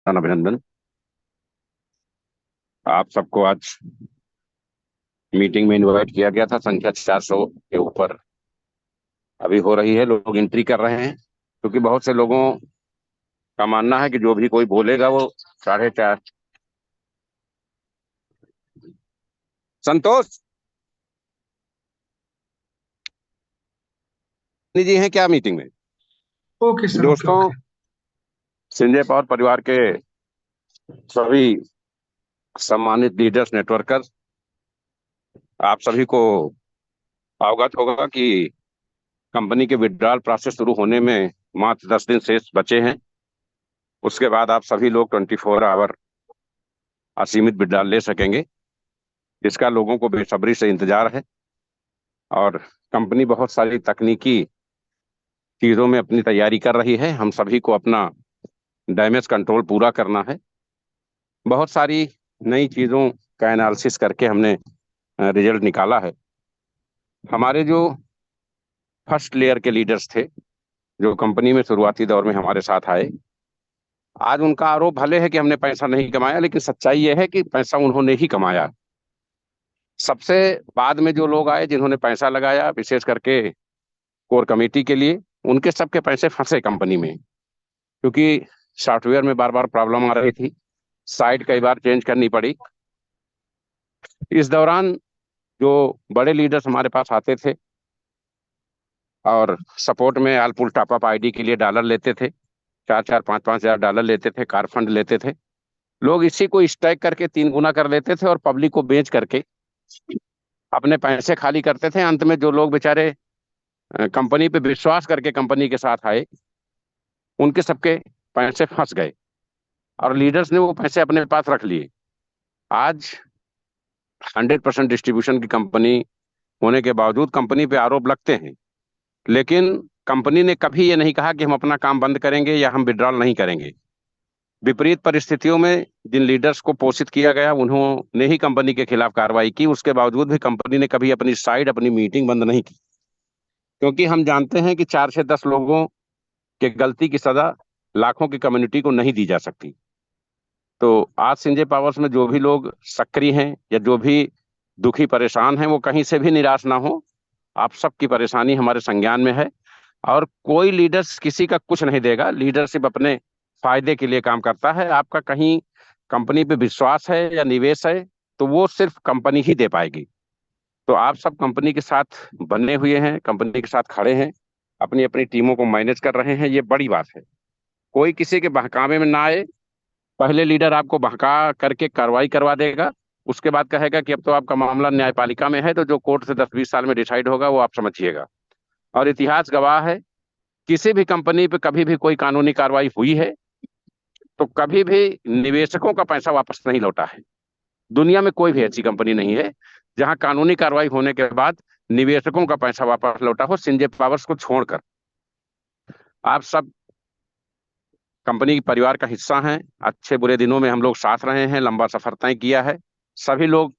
अभिनंदन। आप सबको आज मीटिंग में इनवाइट किया गया था। संख्या 400 के ऊपर अभी हो रही है, लोग एंट्री कर रहे हैं, क्योंकि बहुत से लोगों का मानना है कि जो भी कोई बोलेगा वो 4:30। संतोष जी हैं क्या मीटिंग में? ओके सर, ओके दोस्तों, ओके। संजय पावर परिवार के सभी सम्मानित लीडर्स, नेटवर्कर्स, आप सभी को अवगत होगा कि कंपनी के विड्रॉल प्रोसेस शुरू होने में मात्र 10 दिन शेष बचे हैं। उसके बाद आप सभी लोग 24 आवर असीमित विड्रॉल ले सकेंगे, जिसका लोगों को बेसब्री से इंतजार है। और कंपनी बहुत सारी तकनीकी चीजों में अपनी तैयारी कर रही है। हम सभी को अपना डैमेज कंट्रोल पूरा करना है। बहुत सारी नई चीजों का एनालिसिस करके हमने रिजल्ट निकाला है। हमारे जो फर्स्ट लेयर के लीडर्स थे, जो कंपनी में शुरुआती दौर में हमारे साथ आए, आज उनका आरोप भले है कि हमने पैसा नहीं कमाया, लेकिन सच्चाई यह है कि पैसा उन्होंने ही कमाया। सबसे बाद में जो लोग आए जिन्होंने पैसा लगाया, विशेष करके कोर कमेटी के लिए, उनके सबके पैसे फंसे कंपनी में, क्योंकि सॉफ्टवेयर में बार बार प्रॉब्लम आ रही थी, साइट कई बार चेंज करनी पड़ी। इस दौरान जो बड़े लीडर्स हमारे पास आते थे और सपोर्ट में आलपुल टॉप अप आईडी के लिए डॉलर लेते थे, 4-4 5-5 हज़ार डॉलर लेते थे, कार फंड लेते थे। लोग इसी को स्टैक करके 3 गुना कर लेते थे और पब्लिक को बेच करके अपने पैसे खाली करते थे। अंत में जो लोग बेचारे कंपनी पे विश्वास करके कंपनी के साथ आए, उनके सबके पैसे फंस गए और लीडर्स ने वो पैसे अपने पास रख लिए। आज 100% डिस्ट्रीब्यूशन की कंपनी होने के बावजूद कंपनी पे आरोप लगते हैं, लेकिन कंपनी ने कभी ये नहीं कहा कि हम अपना काम बंद करेंगे या हम विड्रॉल नहीं करेंगे। विपरीत परिस्थितियों में जिन लीडर्स को पोषित किया गया, उन्होंने ही कंपनी के खिलाफ कार्रवाई की। उसके बावजूद भी कंपनी ने कभी अपनी साइड, अपनी मीटिंग बंद नहीं की, क्योंकि हम जानते हैं कि 4 से 10 लोगों के गलती की सजा लाखों की कम्युनिटी को नहीं दी जा सकती। तो आज संजय पावर्स में जो भी लोग सक्रिय हैं या जो भी दुखी परेशान हैं, वो कहीं से भी निराश ना हो। आप सबकी परेशानी हमारे संज्ञान में है और कोई लीडर्स किसी का कुछ नहीं देगा। लीडरशिप अपने फायदे के लिए काम करता है। आपका कहीं कंपनी पे विश्वास है या निवेश है, तो वो सिर्फ कंपनी ही दे पाएगी। तो आप सब कंपनी के साथ बने हुए हैं, कंपनी के साथ खड़े हैं, अपनी अपनी टीमों को मैनेज कर रहे हैं, ये बड़ी बात है। कोई किसी के बहकावे में ना आए। पहले लीडर आपको बहका करके कार्रवाई करवा देगा, उसके बाद कहेगा कि अब तो आपका मामला न्यायपालिका में है, तो जो कोर्ट से 10-20 साल में डिसाइड होगा वो आप समझिएगा। और इतिहास गवाह है, किसी भी कंपनी पे कभी भी कोई कानूनी कार्रवाई हुई है तो कभी भी निवेशकों का पैसा वापस नहीं लौटा है। दुनिया में कोई भी ऐसी कंपनी नहीं है जहां कानूनी कार्रवाई होने के बाद निवेशकों का पैसा वापस लौटा हो, संजय पावर्स को छोड़कर। आप सब कंपनी परिवार का हिस्सा हैं। अच्छे बुरे दिनों में हम लोग साथ रहे हैं, लंबा सफर तय किया है। सभी लोग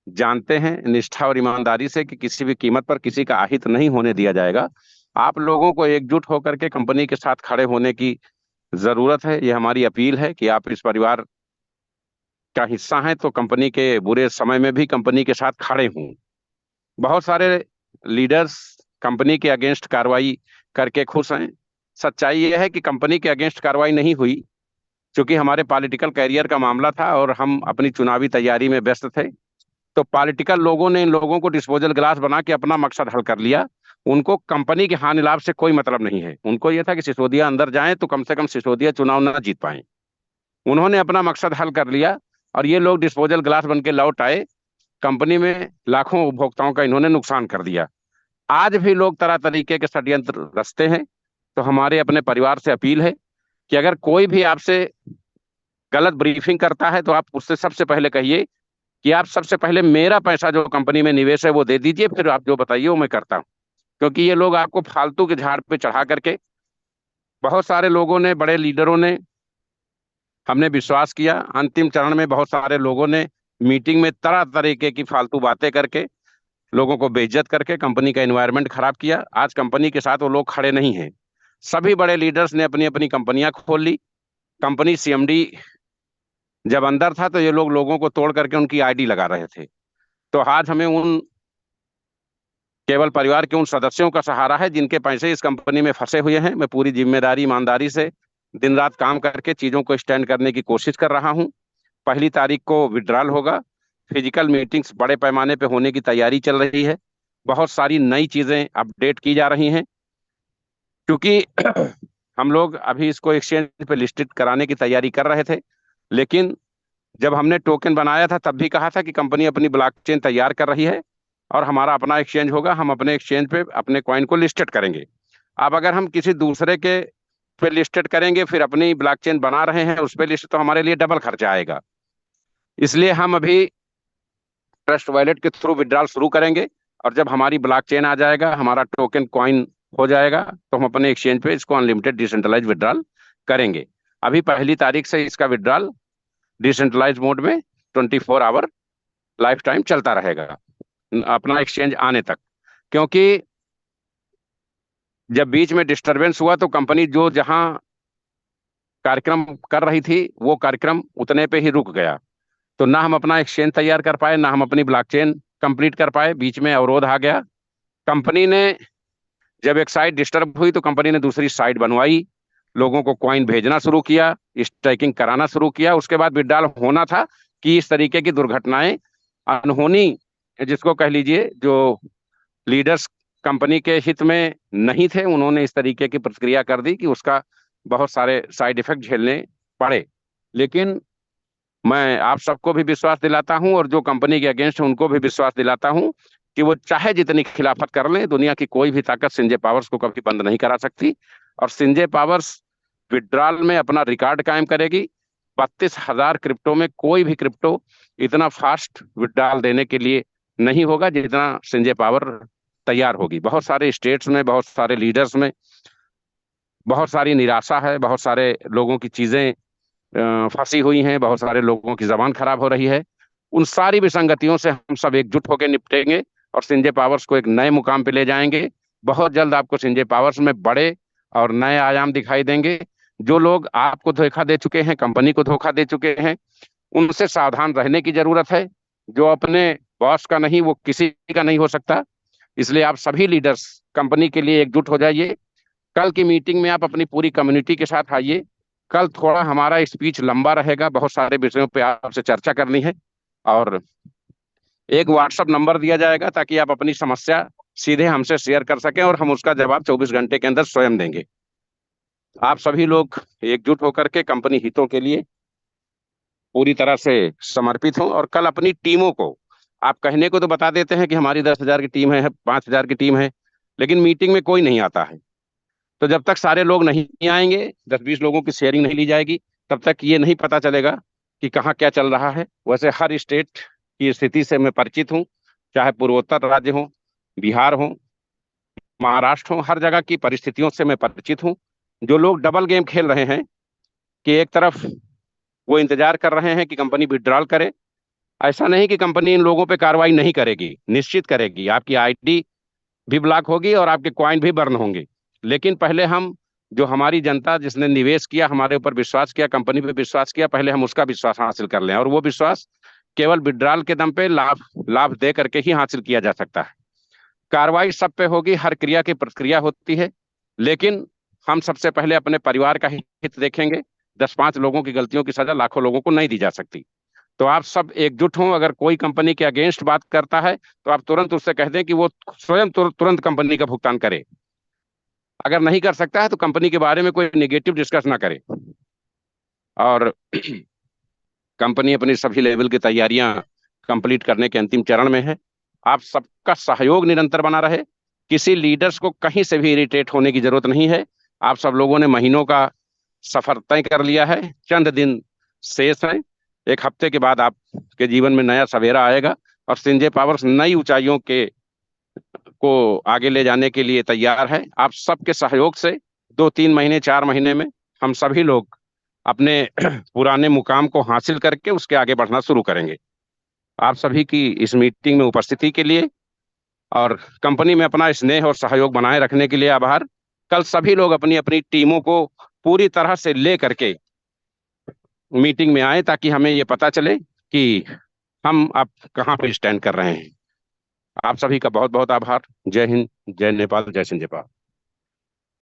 जानते हैं निष्ठा और ईमानदारी से कि किसी भी कीमत पर किसी का अहित नहीं होने दिया जाएगा। आप लोगों को एकजुट होकर के कंपनी के साथ खड़े होने की जरूरत है। ये हमारी अपील है कि आप इस परिवार का हिस्सा हैं, तो कंपनी के बुरे समय में भी कंपनी के साथ खड़े हों। बहुत सारे लीडर्स कंपनी के अगेंस्ट कार्रवाई करके खुश हैं। सच्चाई यह है कि कंपनी के अगेंस्ट कार्रवाई नहीं हुई, क्योंकि हमारे पॉलिटिकल कैरियर का मामला था और हम अपनी चुनावी तैयारी में व्यस्त थे। तो पॉलिटिकल लोगों ने इन लोगों को डिस्पोजल ग्लास बना के अपना मकसद हल कर लिया। उनको कंपनी के हानि लाभ से कोई मतलब नहीं है। उनको यह था कि सिसोदिया अंदर जाए तो कम से कम सिसोदिया चुनाव न जीत पाए। उन्होंने अपना मकसद हल कर लिया और ये लोग डिस्पोजल ग्लास बन के लौट आए। कंपनी में लाखों उपभोक्ताओं का इन्होंने नुकसान कर दिया। आज भी लोग तरह तरीके के षड्यंत्र रचते हैं। तो हमारे अपने परिवार से अपील है कि अगर कोई भी आपसे गलत ब्रीफिंग करता है तो आप उससे सबसे पहले कहिए कि आप सबसे पहले मेरा पैसा जो कंपनी में निवेश है वो दे दीजिए, फिर आप जो बताइए वो मैं करता हूं। क्योंकि ये लोग आपको फालतू के झाड़ पे चढ़ा करके, बहुत सारे लोगों ने, बड़े लीडरों ने, हमने विश्वास किया। अंतिम चरण में बहुत सारे लोगों ने मीटिंग में तरह तरीके की फालतू बातें करके, लोगों को बेइज्जत करके कंपनी का एनवायरनमेंट खराब किया। आज कंपनी के साथ वो लोग खड़े नहीं हैं। सभी बड़े लीडर्स ने अपनी अपनी कंपनियां खोल ली। कंपनी सीएमडी जब अंदर था तो ये लोग लोगों को तोड़ करके उनकी आईडी लगा रहे थे। तो आज हमें उन केवल परिवार के उन सदस्यों का सहारा है जिनके पैसे इस कंपनी में फंसे हुए हैं। मैं पूरी जिम्मेदारी ईमानदारी से दिन रात काम करके चीजों को स्टैंड करने की कोशिश कर रहा हूं। 1 तारीख को विड्रॉल होगा। फिजिकल मीटिंग्स बड़े पैमाने पे होने की तैयारी चल रही है। बहुत सारी नई चीजें अपडेट की जा रही हैं, क्योंकि हम लोग अभी इसको एक्सचेंज पे लिस्टेड कराने की तैयारी कर रहे थे। लेकिन जब हमने टोकन बनाया था तब भी कहा था कि कंपनी अपनी ब्लॉकचेन तैयार कर रही है और हमारा अपना एक्सचेंज होगा, हम अपने एक्सचेंज पे अपने कॉइन को लिस्टेड करेंगे। अब अगर हम किसी दूसरे के पे लिस्टेड करेंगे, फिर अपनी ब्लॉकचेन बना रहे हैं उस पे लिस्ट, तो हमारे लिए डबल खर्चा आएगा। इसलिए हम अभी ट्रस्ट वॉलेट के थ्रू विड्रॉल शुरू करेंगे, और जब हमारी ब्लॉकचेन आ जाएगा, हमारा टोकन कॉइन हो जाएगा, तो हम अपने एक्सचेंज पे इसको अनलिमिटेड डिसेंट्रलाइज विड्रॉल करेंगे। अभी 1 तारीख से इसका विड्रॉल डिसेंट्रलाइज मोड में 24 आवर लाइफ टाइम चलता रहेगा, अपना एक्सचेंज आने तक। क्योंकि जब बीच में डिस्टरबेंस हुआ तो कंपनी जो जहां कार्यक्रम कर रही थी वो कार्यक्रम उतने पे ही रुक गया। तो ना हम अपना एक्सचेंज तैयार कर पाए, ना हम अपनी ब्लॉकचेन कंप्लीट कर पाए, बीच में अवरोध आ गया। कंपनी ने जब एक साइट डिस्टर्ब हुई तो कंपनी ने दूसरी साइट बनवाई, लोगों को कॉइन भेजना शुरू किया, स्टैकिंग कराना शुरू किया। उसके बाद विड्रॉल होना था कि इस तरीके की दुर्घटनाएं, अनहोनी जिसको कह लीजिए, जो लीडर्स कंपनी के हित में नहीं थे, उन्होंने इस तरीके की प्रतिक्रिया कर दी कि उसका बहुत सारे साइड इफेक्ट झेलने पड़े। लेकिन मैं आप सबको भी विश्वास दिलाता हूं, और जो कंपनी के अगेंस्ट है उनको भी विश्वास दिलाता हूं, कि वो चाहे जितनी खिलाफत कर लें, दुनिया की कोई भी ताकत संजय पावर्स को कभी बंद नहीं करा सकती। और संजय पावर्स विड्रॉल में अपना रिकॉर्ड कायम करेगी। 32,000 क्रिप्टो में कोई भी क्रिप्टो इतना फास्ट विड्रॉल देने के लिए नहीं होगा जितना संजय पावर तैयार होगी। बहुत सारे स्टेट्स में, बहुत सारे लीडर्स में बहुत सारी निराशा है, बहुत सारे लोगों की चीजें फंसी हुई हैं, बहुत सारे लोगों की जबान खराब हो रही है। उन सारी विसंगतियों से हम सब एकजुट होकर निपटेंगे और संजय पावर्स को एक नए मुकाम पे ले जाएंगे। बहुत जल्द आपको संजय पावर्स में बड़े और नए आयाम दिखाई देंगे। जो लोग आपको धोखा दे चुके हैं, कंपनी को धोखा दे चुके हैं, उनसे सावधान रहने की जरूरत है। जो अपने बॉस का नहीं, वो किसी का नहीं हो सकता। इसलिए आप सभी लीडर्स कंपनी के लिए एकजुट हो जाइए। कल की मीटिंग में आप अपनी पूरी कम्युनिटी के साथ आइए। कल थोड़ा हमारा स्पीच लंबा रहेगा, बहुत सारे विषयों पे आपसे चर्चा करनी है, और एक व्हाट्सएप नंबर दिया जाएगा ताकि आप अपनी समस्या सीधे हमसे शेयर कर सकें और हम उसका जवाब 24 घंटे के अंदर स्वयं देंगे। आप सभी लोग एकजुट होकर के कंपनी हितों के लिए पूरी तरह से समर्पित हों, और कल अपनी टीमों को, आप कहने को तो बता देते हैं कि हमारी 10,000 की टीम है, 5,000 की टीम है, लेकिन मीटिंग में कोई नहीं आता है। तो जब तक सारे लोग नहीं आएंगे, 10-20 लोगों की शेयरिंग नहीं ली जाएगी, तब तक ये नहीं पता चलेगा कि कहाँ क्या चल रहा है। वैसे हर स्टेट की स्थिति से मैं परिचित हूँ, चाहे पूर्वोत्तर राज्य हो, बिहार हो, महाराष्ट्र हो, हर जगह की परिस्थितियों से मैं परिचित हूँ। जो लोग डबल गेम खेल रहे हैं कि एक तरफ वो इंतजार कर रहे हैं कि कंपनी विड्रॉल करे, ऐसा नहीं कि कंपनी इन लोगों पे कार्रवाई नहीं करेगी, निश्चित करेगी। आपकी आईडी भी ब्लॉक होगी और आपके कॉइन भी बर्न होंगे। लेकिन पहले हम, जो हमारी जनता जिसने निवेश किया, हमारे ऊपर विश्वास किया, कंपनी पे विश्वास किया, पहले हम उसका विश्वास हासिल कर लें। और वो विश्वास केवल विड्रॉल के दम पे लाभ लाभ दे करके ही हासिल किया जा सकता है। कार्रवाई सब पे होगी, हर क्रिया की प्रतिक्रिया होती है, लेकिन हम सबसे पहले अपने परिवार का हित देखेंगे। 10-5 लोगों की गलतियों की सजा लाखों लोगों को नहीं दी जा सकती। तो आप सब एकजुट हों। अगर कोई कंपनी के अगेंस्ट बात करता है तो आप तुरंत उससे कह दें कि वो स्वयं तुरंत कंपनी का भुगतान करे। अगर नहीं कर सकता है तो कंपनी के बारे में कोई नेगेटिव डिस्कस ना करे। और कंपनी अपनी सभी लेवल की तैयारियां कंप्लीट करने के अंतिम चरण में है। आप सबका सहयोग निरंतर बना रहे। किसी लीडर्स को कहीं से भी इरिटेट होने की जरूरत नहीं है। आप सब लोगों ने महीनों का सफर तय कर लिया है, चंद दिन शेष हैं। 1 हफ्ते के बाद आपके जीवन में नया सवेरा आएगा और संजय पावर्स नई ऊंचाइयों के को आगे ले जाने के लिए तैयार है। आप सबके सहयोग से 2-3 महीने, 4 महीने में हम सभी लोग अपने पुराने मुकाम को हासिल करके उसके आगे बढ़ना शुरू करेंगे। आप सभी की इस मीटिंग में उपस्थिति के लिए और कंपनी में अपना स्नेह और सहयोग बनाए रखने के लिए आभार। कल सभी लोग अपनी अपनी टीमों को पूरी तरह से ले करके मीटिंग में आए ताकि हमें ये पता चले कि हम अब कहाँ पे स्टैंड कर रहे हैं। आप सभी का बहुत बहुत आभार। जय हिंद, जय नेपाल, जय सिंध नेपाल।